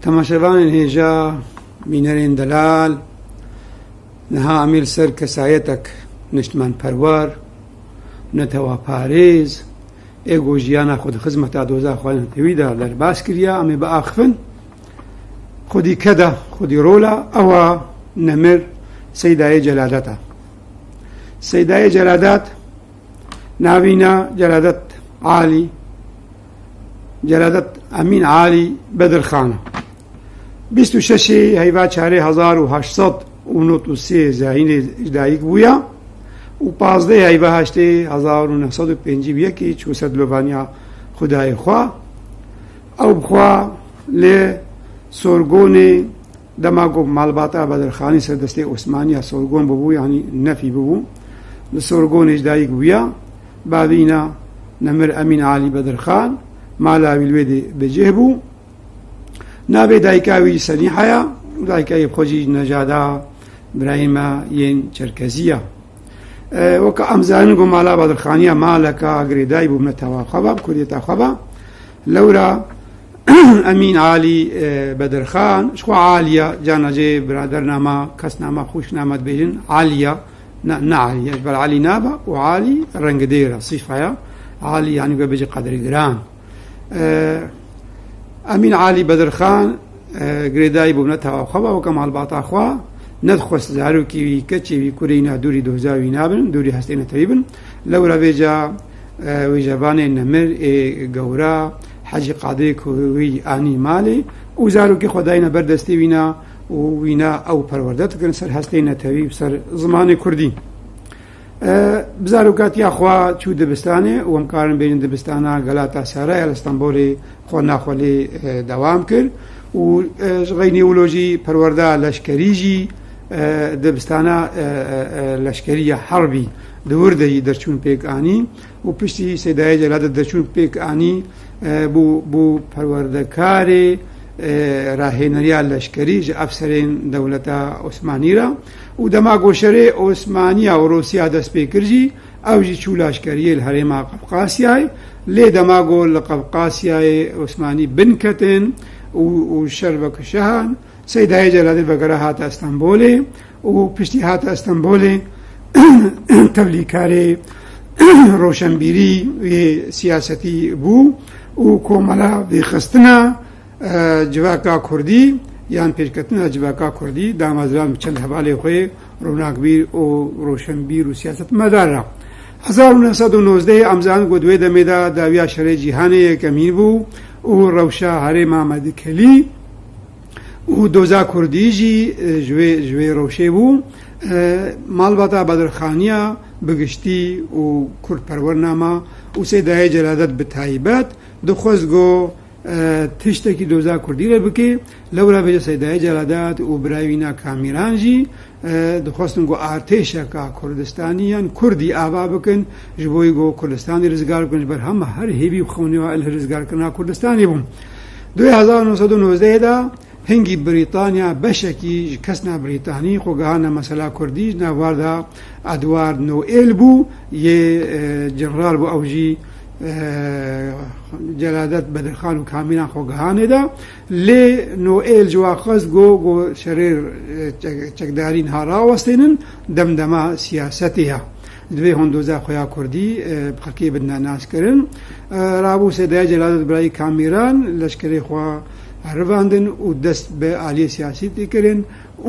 تماشاوان هێژا بینەرێن دەلال نەها ئەمیر سەر کەسایەتێک نیشتمان پەروەر نەتەوا پارێز ئێگۆ ژیانە خۆ خزمەتا دۆزا خوانە تەویدا دەرباس کردیا ئەمێ بە ئاخفن خودی کەدا خودی ڕۆلا ئەوە نەمر سەیدایە جەلادەتە سەیدایە جەلادەت ناوینە جەلادەت عالی جەلادەت ئەمین عالی بەدرخانە 26 هەیوا چارێ 1893 زاینێ دایک بووە و 15 هەیوا هەشتێ 1951 چوو سەر دلۆڤانیا خودای خوا ئەو بخوا لێ سۆرگۆنێ دەماگۆ ماڵباتە بەدرخانی سەردەستەی عوسمانیا سۆرگۆن ببوو یعنی نەفی ببوو لە سۆرگۆنێش دایک بووە بابینە نەمر ئەمین عالی بەدرخان مالاوی لێ بەجێ بوو نابێ دایکاوی سەنیحەیە دایکای خۆجی نەژادا براهیمە یەن چەرکەزیە وەکە ئەمزانن گۆ مالا بەدرخانیە مالەکە گرێدای بوو بنەتەوە خەبە کوردێتە خەبە لەورە ئەمین عالی بەدرخان شخوا عالیە جانەجێ برادەر نامە کەس نامە خوش نامەت بێژن عالیە نعالیە بەل عالی نابە و عالی ڕەنگە دێرە سیفەیە عالی یعنی بە بێژە قەدری گران ئەمین عالی بەدرخان گرێدای بوو بنەتەوە خەبە وەکە ماڵباتە خوا نەتخۆست زارۆکیوی کەچێوی کوورەینا دووری دۆزاوی نابن دووری هەستێ نەتەوی بن لەورە بێجا وێژەبانێ نەمر گەورە حەجی قادری کووی ئانی ماڵێ و زارۆکی خۆداینە بەردەستی وینە و وینە ئەو پەروەردەتکردن سەر هەستەی نەتەوی سەر زمانی کوردی بزارۆکاتی خوا چوو دەبستانێ و ئەمکارن بێنن دەبستانە گەلاتە سارایە لە ئەستەمبۆڵێ خۆ ناخۆلێ دەوام کرد و ژغەی نیولۆژی پەروەردە لەشکەریژی دەبستانە لەشکەریە حەربی دووردەی دەرچوون پێکانی و پشتی سەیدایە جەلادەت دەرچوون پێکانی بوو پەروەردەکارێ ڕاهێنەریە لەشکەریژ ئەفسەرێن دەوڵەتە عوسمانیرە و دەما گۆشەرێ عوسمانیا و ڕۆسیا دەست پێ کردی ئەوژی چوو لاشکەریە لە هەرێما قەفقاسیای لێ دەماگۆ لە قەفقاسیای عوسمانی بنکەتن و شەر بەکشەهان سەیدایە جەلادەت بەگەرە هاتە ئەستەمبۆلێ و پشتی هاتە ئەستەمبۆلێ تەبلیکارێ ڕۆشنبیری سیاسەتی بوو و کۆمەڵە بێخستنە جواکا کوردی یان پێشکەتنە جواکا کوردی دامەزران چەند هەواڵێ خۆی ڕووناکبیر و ڕۆشنبیر و سیاست مەدارە 1990 ئەمزان گۆ دوێ دەمێدا داویا شەرێ جیهانەیە کەمین بوو و ڕەوشە هەرێما مەدکەلی و دۆزا کوردیژی ژوێ ڕەوشێ بوو ماڵباتە بەدرخانیە بگشتی و کورد پەروەرنامە و سەیدایە جەلادەت بتایبەت دخواست گۆ تشتێکی دۆزا کوردی لێ بکێ لەورا بێجە سەیدایە جەلادەت و براوینە کامیرانژی دخواستن گۆ ئارتێشەکە کوردستانیان کوردی ئاوا بکەن ji بۆی گۆ کوردستانی ڕزگار بکەن بەرهەمە هەر هێبی بخەونەوە لە ڕزگارکردنا کوردستانی بووم 1990دا هەنگی بریتانیا بەشێکی کەسنا بریتانی خۆگەهانە مەسەلا کوردی ناواردا ئەدوارد نۆئێل بوو یێ جنرال بوو ئەوژی جەلادەت بەدرخان و کامیران خۆگەهانێدا لێ نۆئێل جواخەست گۆ شەرێر چەکدارین هاڕاوەستێنن دەمدەما سیاسەتیە دوێ هۆندۆزا خۆیا کوردی خەڵکی بدنا ناسکردن ڕابوو سەیدایە جەلادەت برای کامیران لەشکرەی خوا ڕواندن و دەست بە ئالیە سیاسیتی کردن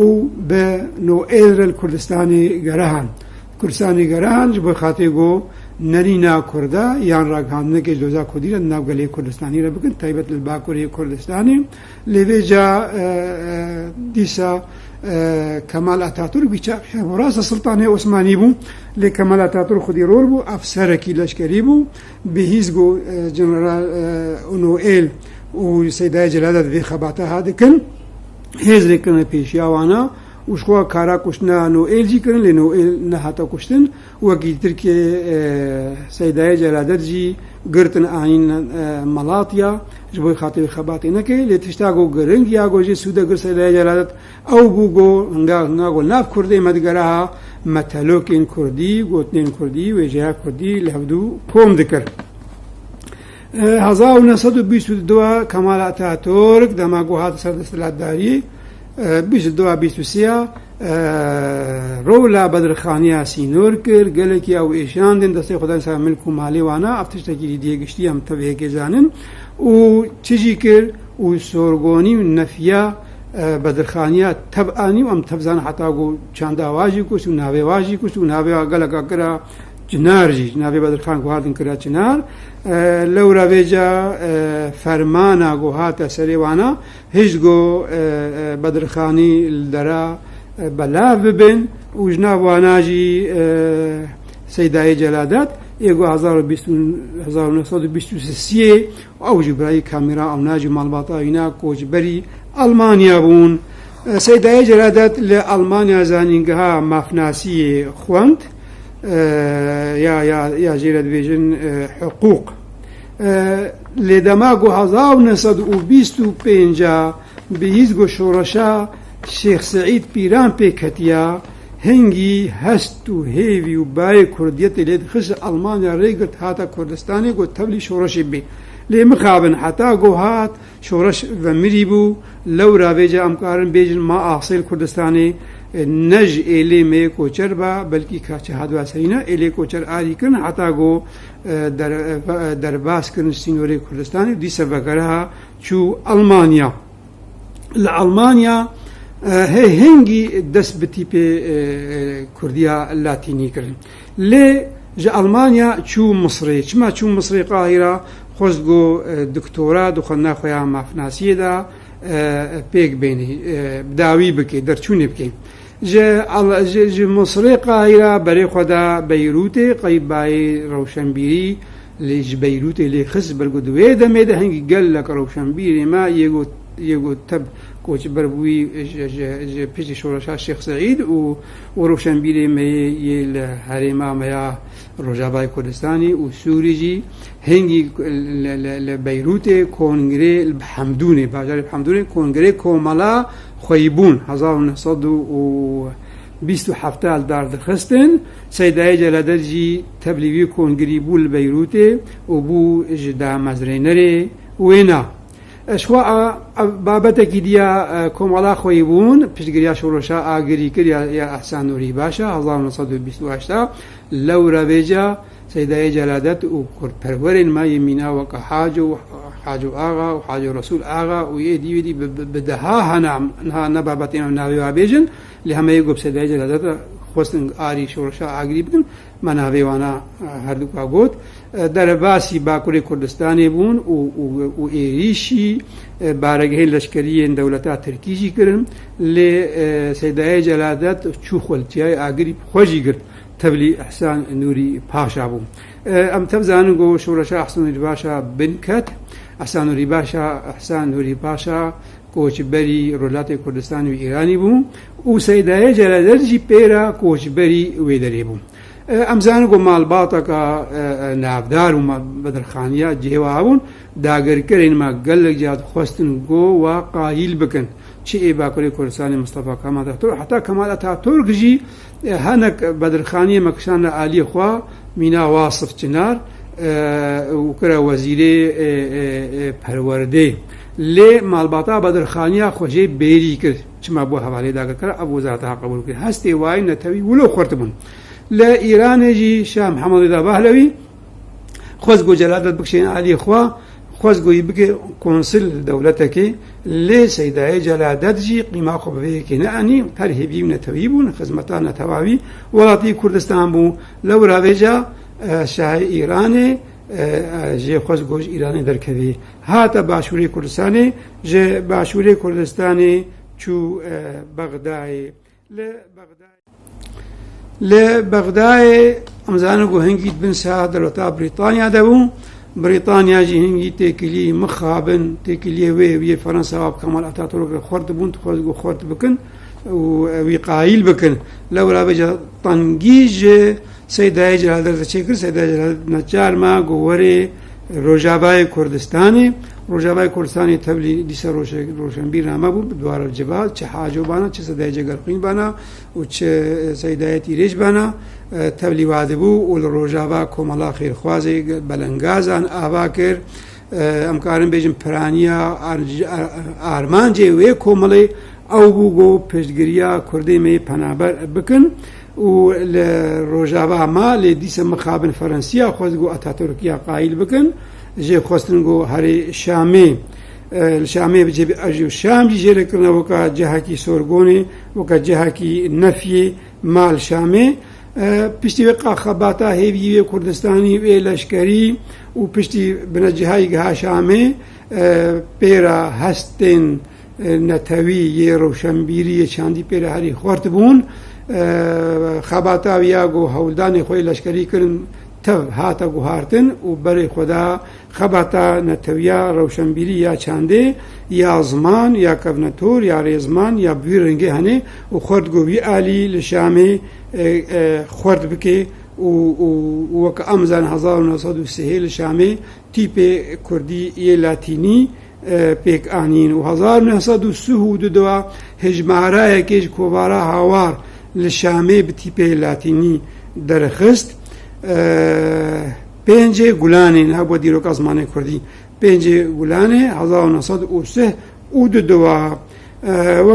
و بە نۆئێل کوردستانی گەرەهان کوردستانی گەرەهان بۆ خاتێ گۆ نەرینا کووردە یان ڕاگەاندنێکی دۆزا کوردی لە ناوگەلەی کوردستانی رە بکەن تایبەت لە باکووری کوردستانی لێوێجا دیسا کەمال ئاتاتورک بۆ ڕاستە سڵتانەی عوسمانی بوو لێ کەمال ئاتاتورک خودی ڕۆڵ بوو ئەفسەرێکی لەشکەری بوو بەهیزگ و جەنەرال نۆئێل و سەیدایە جەلادەت بێ خەباتە هادکن هێزرێکردنە پێشیاوانە وشخوا کارا کوشتنا نۆئێلجی کردن لێ نۆئێل نەهاتە کوشتن وەکی ترکێ سەیدایە جەلادەتجی گرتن ئاین مەڵاتیا ji بۆی خاتەوی خەباتێ نەکەی لێ تشتاگۆ گەرنگ یا گۆژێ سوودەگر سەیدایە جەلادەت ئەو بوو گۆ هەنگا گۆ ناف کوردێ مەدگەرەها مەتەلۆکێن کوردی گوتنێن کوردی وێژەیە کوردی لە هەفتوو کۆم دکرد 1922 کەمال ئاتاتورک دەماگۆ هاتە سەر دەسەڵاتداری 22-23 ڕۆ لە بەدرخانیا سینۆر کرد گەلێکی ئەو ئێشاندن دەستی خۆدای سا ملک و ماڵێوانە ئەف تشتێکی دیێگشتی ئەم تەبێکێزانن و چیژی کرد و سۆرگۆنی و نەفیا بەدرخانیا تەبعانی و ئەم تەبزانە حتاگۆ چانداواژی کوشت و ناوێواژی کوشت و ناوێوا گەلەکە کرا جنارجی ناوێ بەدرخان گوهاتن کرا چنار لەو ڕاوێجا فەرمانە گۆ هاتە سەرێوانە هیچ گۆ بەدرخانی دەرا بەلاو ببن و ژناواناژی سەیدای جەلادات ئێگۆ 1923 ئەو ژبرایی کامیرا ئەو ناژی ماڵباتاوینا کۆچبەری ئەڵمانیا بوون سەیدای جەلادات لە ئەڵمانیا زانینگەها مافناسی خوند یا ژێرە دەبێژن حقوق لێ دەماگۆ 1925 بەهیچ گۆ شۆڕەشا شێخ سەعید پیران پێکەتیا هەنگی هەست و هێوی و بای کوردیەتی لێ خشت ئەڵمانیا ڕێگرت هاتە کوردستانی گۆ تەبلی شۆڕەشی بێ لێ مخابن حتا گۆ هات شۆڕەش بەمری بوو لەو ڕاوێجا ئەمکارن بێژن ما ئاسیل کوردستانی نەژ ئێلێ مێ کۆچەر بە بەلکی کاچە هادواسەرینە ئێلێ کۆچەر ئاریکردن حتا گۆ دەرباسکردن سینۆرەی کوردستانی دیسە بەگەرها چوو ئەڵمانیا لە ئەڵمانیا هەنگی دەست بتی پێ کوردیا لاتینی کردن لێ ژە ئەڵمانیا چوو مصرێ چما چوو مصرێ قاهیرە خۆست گۆ دکتۆرا دوخەننا خۆیان مافناسیەدا پێک بێنی داوی بکەی دەرچوونێ بکەین ژە مصرێ قاهیرە بەرێ خۆدا بەیروتێ قەیبایی ڕەوشەنبیری لێژ بەیروتێ لێ خست بەرگۆ دوێ دەمێدە هەنگی گەل لە ڕەوشەنبیری ما یەگۆ تەب کۆچبەر بووی پێشی شۆڕەشا شێخ سەعید و ڕەوشەنبیری مەیە لە هەرێمامەیە ڕۆژاوای کوردستانی و سووریژی هەنگی لە بەیروتێ کۆنگرێ حەمدونێ باژاری حەمدونێ کۆنگرێ کۆمەڵا خۆیبوون 1927 داردەخستن سەیدای جەلادەتجی تەبلیغی کۆنگری بوو لە بەیروتێ و بوو ژ دامەزرێنەرێ وێنا شوا بابەتێکی دیە کۆمەڵا خۆی بوون پشتگirیا شۆڕەشا ئاگری کرد یا ئەحسان نووری باشە 1928 لەو ڕاوێجا سەیدای جەلادەت و کوردپەروەرێن مای مینا وەکە حاج و ئاغا و حاج ڕەسوول ئاغا و یێ دیوێتی بەدەها هەنا نەبابەتێنە ناوێوا بێژن لە هەمەیە گۆ سەیدای جەلادەت خۆستن ئاری شۆڕەشا ئاگری بکن مەناوێوانە هەردووکا گوت دەرەباسی باکووری کوردستانی بوون و ئێریشی بارەگەهی لەشکریên دەوڵەتا ترکیژی کردن لێ سەیدای جەلادەت چوو خۆلتیای ئاگری خۆشی کرد تەبلی ئەحسان نووری پاشا بوو ئەم تەبزانن گۆ شۆڕەشا ئەحسان نووری پاشا بنکەت ئەحسان نووری باشا ئەحسان نووری پاشا کۆچبەری ڕۆژهەڵاتی کوردستان و ئیرانی بوو و سەیدای جەلادەتجی پێرە کۆچبەری وێ دەرێ بوو ئەمزانە گۆ ماڵباتەکە ناودار و بەدرخانیا جێوا بوون داگەرکەرێن ما گەلێک جات خۆستن گۆ و قایل بکەن چی ئێ باکووری کوردستانی مستەفا کەمال ئەتاتورک حتا کەمال ئەتاتورکژی هەنێک بەدرخانی مەکشان لە عالی خوا مینا واسف چنار و کرا وەزیرێ پەروەردەی لێ ماڵباتا بەدرخانیا خۆشەی بێری کرد چما بۆ هەواڵێ داگەرکەرە ئەو وەزارەتە قبول کرد هەستی وای نەتەوی ولۆ خۆرت بوون لە ئیرانێژی شام محەممەد باهلەوی خۆست گۆ جەلادەت بکشێن عالی خوا خۆست گۆی بکە کۆنسل دەوڵەتەکەی لێ سەیدای جەلادەتجی قیما خۆ بەوەیەکی نەئەنی هەر هێبی و نەتەوی بوون خزمەتان نەتەواوی وڵاتی کوردستان بوو لەو ڕاوێجا شاهی ئیرانێ ژێ خۆست گۆش ئیرانی دەرکەوی هاتە باشووری کوردستانی ژێ باشووری کوردستانی چوو بەغدای لە بەغدای ئەمزانە گۆ هەنگیت بنسا دەوڵەتا بریتانیا دەبوو بریتانیاژی هەنگی تێکیلی مخابن تێکیلی وێ فەرەنساوا کەمال ئەتاتورک خۆرت بوون خۆست گۆ خۆرت بکن وی قایل بکن لەو ڕاوێجا تەنگیژ سەیدای جەلادەت چێ کرد سەیدای جەلادەت نەچارما گۆ وەرێ ڕۆژاوای کوردستانی ڕۆژاوای کوردستانی تەبلی دیسە ڕۆشنبیر نامە بوو دوارە جبال چه حاجۆبانە چه سەدای جەگەرخوین بانە و چه سەیدایەتی رێژ بانە تەبلی وادە بوو و لە ڕۆژاوا کۆمەڵا خێرخوازێک بەلەنگازان ئاوا کرد ئەم کارم بێژم پرانیە ئارمانجێ وێ کۆمەڵی ئەو بوو گۆ پێشگیریە کوردی مێ پەنابەر بکن و لە ڕۆژاوا ما لێ دیسە مخابن فەرەنسیا خۆست گۆ ئەتاتورکیا قایل بکن ژێ خۆستن گۆ هەرێ شامێ شامێ بجێ ئەژی و شامی ژێرەکردنەوەکە جەهاکی سۆرگۆنێ وەکە جەهاکی نەفیێ مال شامێ پشتی وێ قاخەباتە هێوی وێ کوردستانی وێ لەشکەری و پشتی بنەجیهای گەها شامێ پێرە هەستێن نەتەوی یێ ڕەوشەمبیری چاندی پێرە هەری خۆرت بوون خەباتە ویاگۆ هەوڵدانی خۆی لەشکەری کردن تەو هاتە گوهارتن و بەرەی خۆدا خەباتە نەتەویە ڕەوشەمبیری یا چاندێ یا زمان یا کەڤنەتۆر یا ڕێزمان یا بوی ڕنگێ هەنێ و خۆرد گۆوی ئالی لە شامێ خۆرد بکێ و وەکە ئەمزان 1930 لە شامێ تیپێ کوردی یە لاتینی پێک ئانین و 1932 هێژمارایەکێش کۆبارە هاوار لە شامێ بتیپێ لاتینی دەرەخست پێنجێ گولانێن هەبووە دیرۆکە زمانی کوردی پێنجێ گولانێ 1930 و دودوە و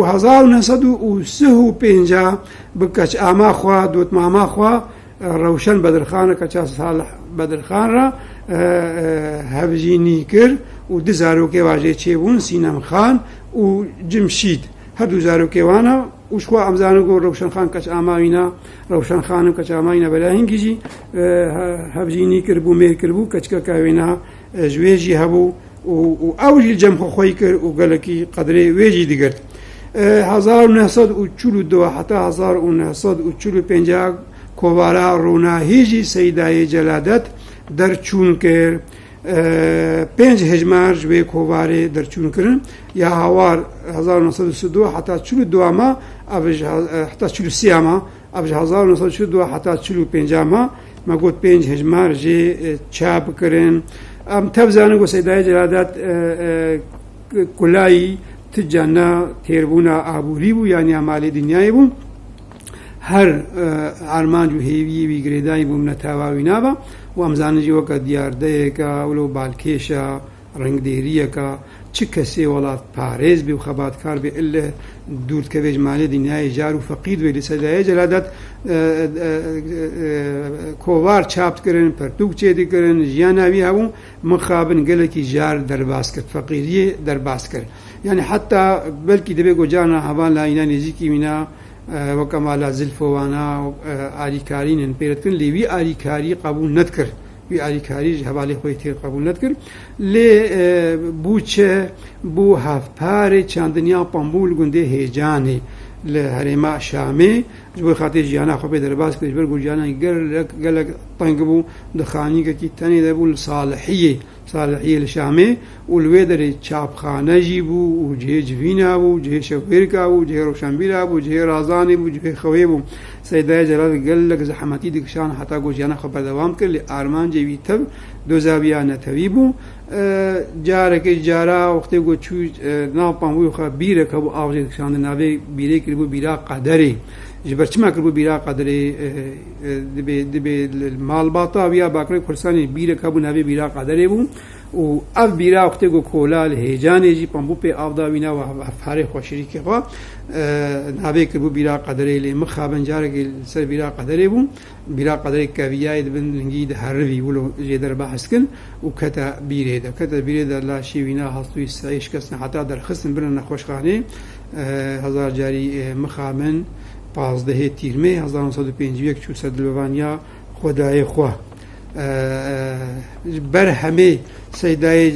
1935 بکەچ ئاماخوا دوتماماخوا ڕەوشەن بەدرخانە کە چا ساڵح بەدرخانڕە هەبژینی کرد و دو زارۆکێ واژێ چێبوون سینەم خان و جمشید هەردوو زارۆکێوانە وشخوا ئەمزانە گۆ ڕەوشەن خان کەچ ئاماوینە ڕەوشەن خانم کەچ ئاماوینە بەلا هینگیژی هەبژینی کرد بوو مێر کرد بوو کەچکە کاوێنە ژوێژی هەبوو و ئەوژی جەمخۆ خۆی کرد و گەلکی قەدرێ وێژی دیگرت 1942 حتا 1945 کۆبارە ڕووناهێژی سەیدایە جەلادەت دەرچوون کرد پێنج هێژمار ژوێ کۆبارێ دەرچوونکردن یا هاوار 1932 حتا 42 حتا 43 ئەبژ 1942 حتا 45 مەگوت پێنج هێژمار ژێ چاپکردن ئەم تەبزانە گۆ سەیدایە جەلادەت کولایی تجانە تێربوونە ئابووری بوو یان یامالی دنیای بوو هەر ئارمانج و هێویوی گرێدانی بووم نەتاواوی نابە و ئەمزانجی وەکە دیاردەیەکە وڵۆ بالکێشە ڕنگدێریەکە چ کەسێ وڵات پارێز بێ و خەباتکار بێ لە دوورکەوێ ژمالێ دنیای جار و فەقید بێ لە سەدایە جەلادەت کۆوار چاپکردن پەرتوک چێدیکردن ژیان ناوی هەبوو مخابن گەلێکی جار دەرباس کرد فەقیریە دەرباس کرد یعنی حتا بەلکی دەبێ گۆجانە هەبان لاینە نێزیکی مینا وەکە مالا زلفۆوانە ئاریکارینن پێرەتکردن لێوی ئاریکاری قبول نەتکرد وی ئاریکاریش هەواڵی خۆی تێر قبول نەتکرد لێ بووچە بوو هەفپارێ چاندنیا پەمبول گوندێ هێجانێ لە هەرێما شامێ بۆ خاطر ژیانە خۆ پێ دەرباس کرد بەر گوژیانە گەلک تەنگ بوو دخانیگەکی تەنێ دەبوو ساڵحیە لە شامێ و لێ دەرێ چاپخانەژی بوو و جێ جوینا بوو جێ شەوێرکا بوو جێ ڕۆشنبیرا بوو جێ ڕازانی بوو جێ خەوێ بوو سەیدایە جەلادەت گەلک زەحمەتی دکشان هەتا گۆژیانە خۆ بەردەوام کرد لێ ئارمانجێوی تەب دۆزاویە نەتەوی بوو جارێکی جارا وەختێ گۆ چوو ناوپەمبووی خۆ بیرەکە بوو ئاوژێ دکشاندە ناوێ بیرەی کرد بوو بیرا قەدەرێ ji ber çima kiribû bîra qedirê dibê malbata ya Bakurê Kurdistanê bîrek hebû navê bîra qedirê bû û ev bîra wextê got kola li hêcanê jî pambû pê av da wîna û hevharê xweşirîkê xwe navê kiribû bîra qedirê lê mixabin carekê ser bîra qedirê bû bîra qedirê keviyayê dibin lingî di herivî wilo jê derbehs kin û kete bîrê de kete bîrê de laşî wîna hastûyî seyîş kesne heta derxistin birin nexweşxanê hezar carî mixabin پازدهê tîrmê 1951 çû ser dilbevaniya Xwedayê xwe ber hemê Seydayê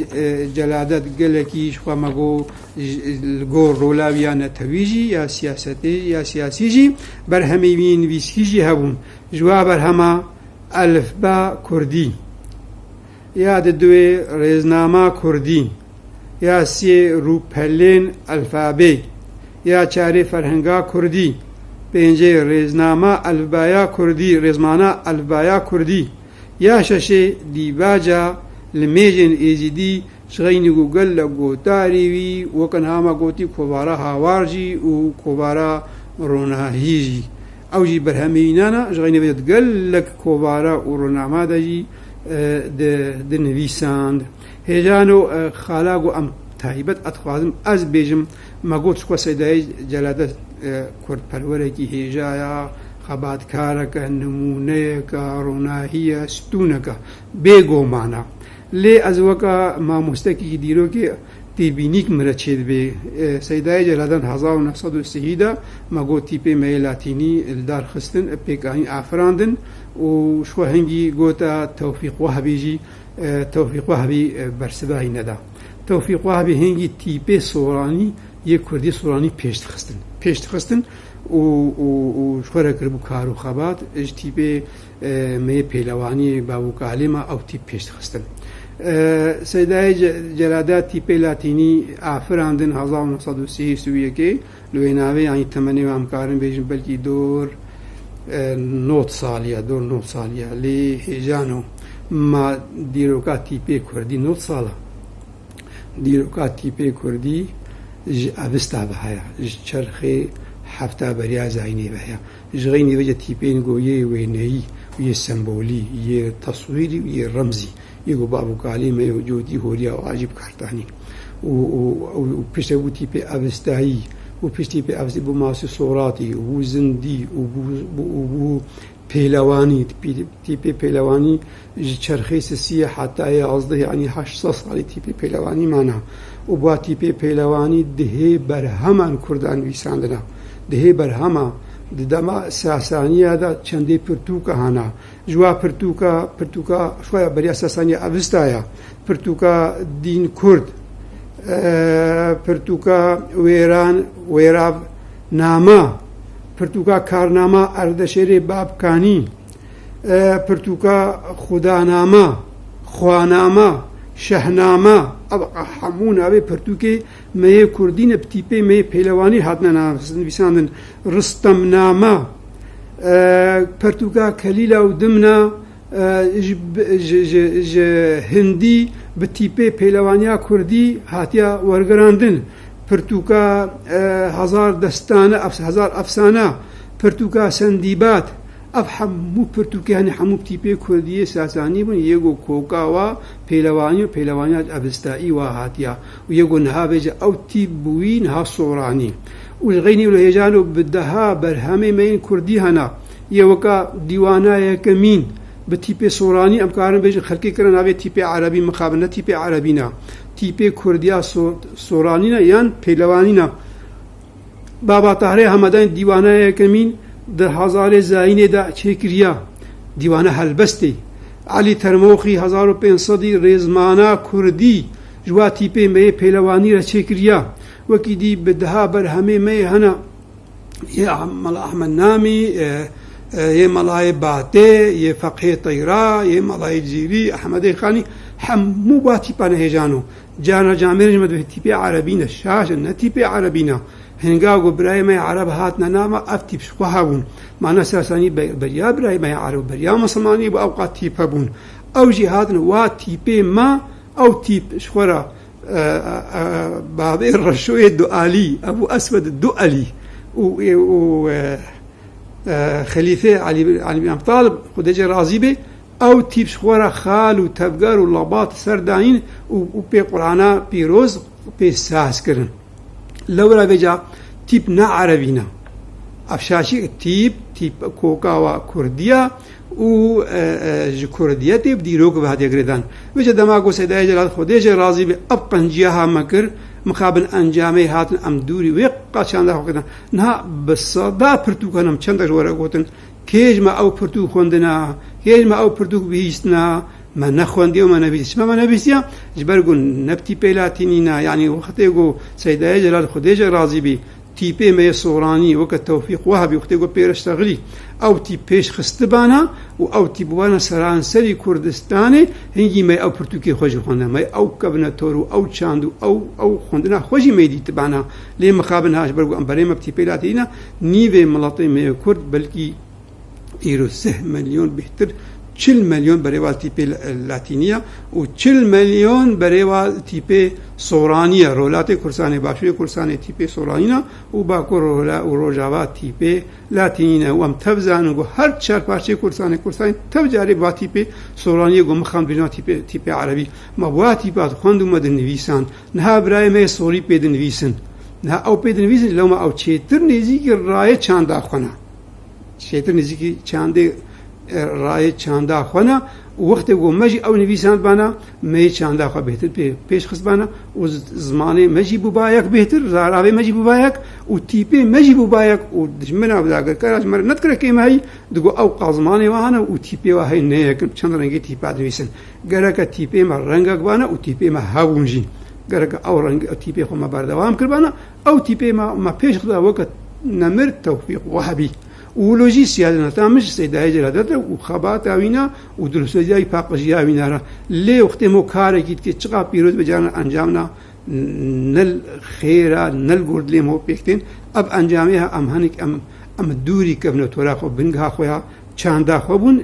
Celadet gelekî ji xwe me got li gor rolaviya netewî jî ya siyasetê ya siyasî jî ber hemê wî nivîskî jî hebûn ji we berhema elifba Kurdî ya di duê rêznama Kurdî ya sê rûpelên elfabê ya çarê ferhenga Kurdî پێنجێ ڕێزنامە ئەلفبایا کوردی ڕێزمانە ئەلفبایا کوردی یا شەشێ دیباجە لە مێژێن ئێزیدی شغەینی گوگەل لە گۆتاریوی وەکەن هاما گۆتی کۆبارە هاوارژی و کۆبارە ڕۆناهیژی ئەوژی بەرهەمێنانە ژغەینە بێت گەل لە کۆبارە و ڕۆنامادەژی دنویساند هێژان خالاگ و ئەم تایبەت ئەتخوازم ئەس بێژم مەگوت خۆ سەیدای جەلادە کورتپەروەرێکی هێژایە خەباتکارەکە نمونەیەکە ڕووناهیە ستونەکە بێگۆمانە لێ ئەز وەکە مامۆستەکی دیرۆکی تیبینیک مرە چێت بێ سەیدای جەلادەن 1930دا مەگۆ تیپێ مەیە لاتینی دار خستن پێکانی ئافراندن و شوە هەنگی گۆتە تەوفیق وەهەبیژی تەوفیق وەهەبی بەرسبایی نەدا تەوفیق وەهەبی هەنگی تیپێ سۆرانی یەک کوردی سۆرانی پێشت خستن و شوەرە کرد بوو کار و خەبات تیپێ مەیە پێلەوانی باوکالێمە ئەو تیپ پێشت خستن سەیدای جەلادە تیپێ لاتینی ئافراندن 1930 سویەکەی لێ ناوێ ینی تەمەنێ ئەمکارن بێژن بەلکی دۆر 9 ساڵیە لێ هێژان و ما دیرۆکات تیپێ کوردی 9 ساڵە دیرۆکات تیپێ کوردی ئەبستا بەهەیە چرخێ هەفتا بەریا زاینێ بەهەیە ژغی نێوەجە تیپێن گۆیە وێنەیی یە سمبۆلی یە تەسویری و یە ڕەمزی یەگو باوکالیمە و جۆدی هۆریا و عاجب کارتانی و پشتە بوو تیپێ ئەبستایی و پشتی پێ ئەفزی بوو ماسی سۆڕاتی و زندی و بوو پێلەوانی تیپێ پێلەوانی چرخەی سسیە حتایە ئازدە ینی 800 ساڵی تیپێ پێلەوانیمانە و بوا تیپێ پێلەوانی دهێ بەرهەمان کوردان ویساندنە دهێ بەرهەمە دەما ساسانیەدا چەندەی پرتووکە هانا ژوا پرتووکە شوایە بەریا ساسانیە ئەڤستایە پرتووکە دین کورد پرتووکە وێراو نامە پرتووکە کارنامە ئەردەشێرێ بابکانی پرتووکە خودانامە خوانامە شەهنامە هەموو ناوێ پرتووکێ مەیە کوردینە تیپێ مەیە پێلەوانی هاتنە نویساندن ڕستەم نامە پرتووکە کەلیلە و دمنە هندی بە تیپێ پێلەوانیا کوردی هاتیە وەرگەراندن پرتووکە هەزار دەستانە هەزار ئەفسانە پرتووکە سەندیبات ئەف هەموو پرتووکیانی هەموو تیپێ کوردیە ساسانی بوون یەگۆ کۆکاوە پێلەوانی و پێلەوانیات ئەڤستایی وا هاتیە و یەگۆ نەهابێجە ئەو تیپ بووی نەها سۆڕانی و غەینی لە هێژان و بدەها بەرهەمێ مەین کوردی هەنا یەوەکە دیوانایەکەمین بە تیپێ سۆڕانی ئەمکارن بێژن خەلکی کردن ناوێت تیپێ عەرەبی مخابنە تیپێ عەرەبینە تیپێ کوردیا سۆڕانینە یان پێلەوانینە بابا تاهرەی هەمەدان دیوانایەکەمین در هزار زاینێدا چێکریا دیوانە هەلبەستی علی تەرمۆخی 1500 ڕێزمانە کوردی ژوا تیپێ مەیە پێلەوانی رە چێکریا وەکی دی بدەها بەرهەمێ مەیە هەنا یە مەڵا ئەحمەد نامی یە مەڵای باتێ یە فەقهێ تەیرا یە مەڵای جیری ئەحمەدەی خانی هەموو با تیپانە هێژان و جانە جامێرژ مەدوێت تیپێ عەرەبینە شاشە نە تیپێ عەرەبینە هنگاو برایمای عرب هات نامه افتی بشخواه بون معنا ساسانی بریا برایمای عرب بریا مسلمانی با اوقات تیپ بون او جهاد و تیپ ما او تیپ شخورا بابي الرشوي الدؤالي ابو اسود الدؤلي و خليفه علي بن ابي طالب خديجه رازي به او تیپ شخورا خال و تفگار و لباط سرداین و پی قرآن پیروز پی ساس کرن لورا بجا تیپ نا عربینا افشاشی تیپ کوکاوا کردیا و کردیا تیپ دیروک به هدیه گردن بجا دماغو سیدای جلال خودش راضی به اب قنجیها مکر مقابل انجامه هاتن ام دوری وقا چند دفعه کردن نه بصدا پرتو کنم چند جوره گوتن کیج ما او پرتو خوندنا کیج ما او پرتو بیستنا ما نخوندی و ما نبیست ما نبیستیم جبرگون نبتی پیلاتینینا یعنی وقتی گو سیدای جلال خودش راضی بی تیپی می سورانی وقت توفیق وهبی وقتی گو پیرشتغلی او تیپ پیش خستبانا و او تیپوانا سرانسری کردستانه هنگی می او پرتوکی خوش خوندن می او کبنه تورو او چاندو او خوندنا خوشی می دیت بانا لی مخابن هاش برگو ام برای مبتی پیلاتینا نیوه ملاطی می کرد بلکی ایرو 3 ملیون بهتر 40 مليون بريوال تيبي لاتينية و 40 مليون بريوال تيبي سورانية رولاتي كورساني باشوي كورساني تيبي سورانينا و باكو روجاوا تيبي لاتينينا و ام تبزانو هر چار پارچه كورساني تبجاري با تيبي سورانية و مخان بنا تيبي عربي ما با تيبات خوندو مدن نويسان نها براي ما سوري بيد نويسن نها او بيد نويسن لو ما او چيتر نزيك رايه چاندا خونا چيتر نزيك چانده رای چاندا خونا وقت گو مجی او نویساند بانا می چاندا خو بهتر پیش خص بانا و زمانه مجی بوبایک بهتر زاراوی مجی بوبایک و تیپی مجی بوبایک و دشمنا بداگر کراج مر نتکر کی مای دگو او قازمانه وانا و تیپی وای نه یک چند رنگی تیپا دویسن گرک تیپی مر رنگک بانا و تیپی ما هاونجی گرک او رنگ تیپی خو ما بردوام کر بانا او تیپی ما پیش خدا وقت نمر توفیق وهبی ولوجي سيادنا تامش سيداي جلادته وخبات اوينا ودرسجاي باقجي اوينا لي وقت مو كار كيت كي چقا بيروز بجان انجامنا نل خيرا نل گورد لي مو بيكتين اب انجامها ام هنك ام دوري كبنو تورا خو بنغا خويا چاندا خوبون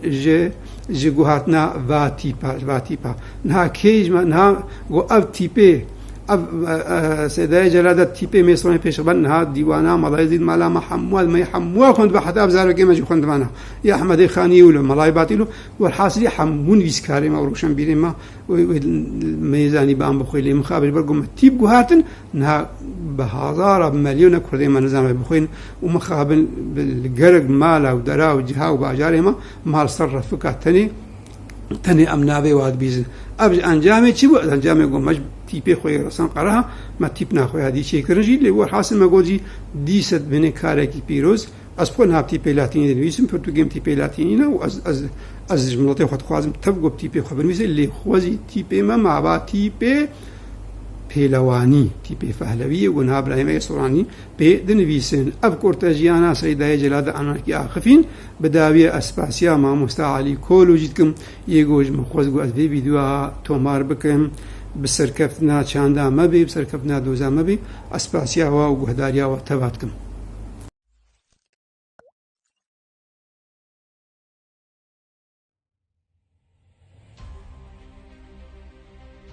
ج گوهاتنا واتيپا نا كيج نا گو اب تيپي اب سيداي جلادة تيبي ميسرون پیش بن ها ديوانا ملاي زيد مالا محمول ما يحموا كنت بحتى ابزارو كيما جو كنت معنا يا احمد خاني ولا ملاي باتيلو والحاصل حمون ويسكاري ما وروشن بيرما ميزاني بام بخيل مخابر برقم تيب جوهاتن نها بهزار مليون كردي ما نظام بخين ومخابل بالجرج مالا ودرا وجها وباجارهما مال صرف فكاتني تاني امنابي واد بيزن ابج انجامي چي بو انجامي گو مج تيپي خوي رسان قراها ما تيپ نا خوي هادي شي كرنجي لي ور حاصل ما گوجي ديست بن كاركي بيروز از پون هاب تيپي لاتيني دويسم پرتوگيم تيپي لاتينينا و از جملتي خود خوازم تبگو تيپي خبر ميزي لي خوزي تيپي ما با تيپي پهلوانی تیپ فهلوی و نها ابراهیم سورانی به دنویسن اب کورتاجیانا سیدای جلاد انارکی آخفین بداوی اسپاسیا ما مستعالی کولو جدکم یه گوج مخوزگو از ویدیو تومار بکم بسرکفتنا چاندا مبی بسرکفتنا دوزا مبی اسپاسیا و گهداریا و تباتکم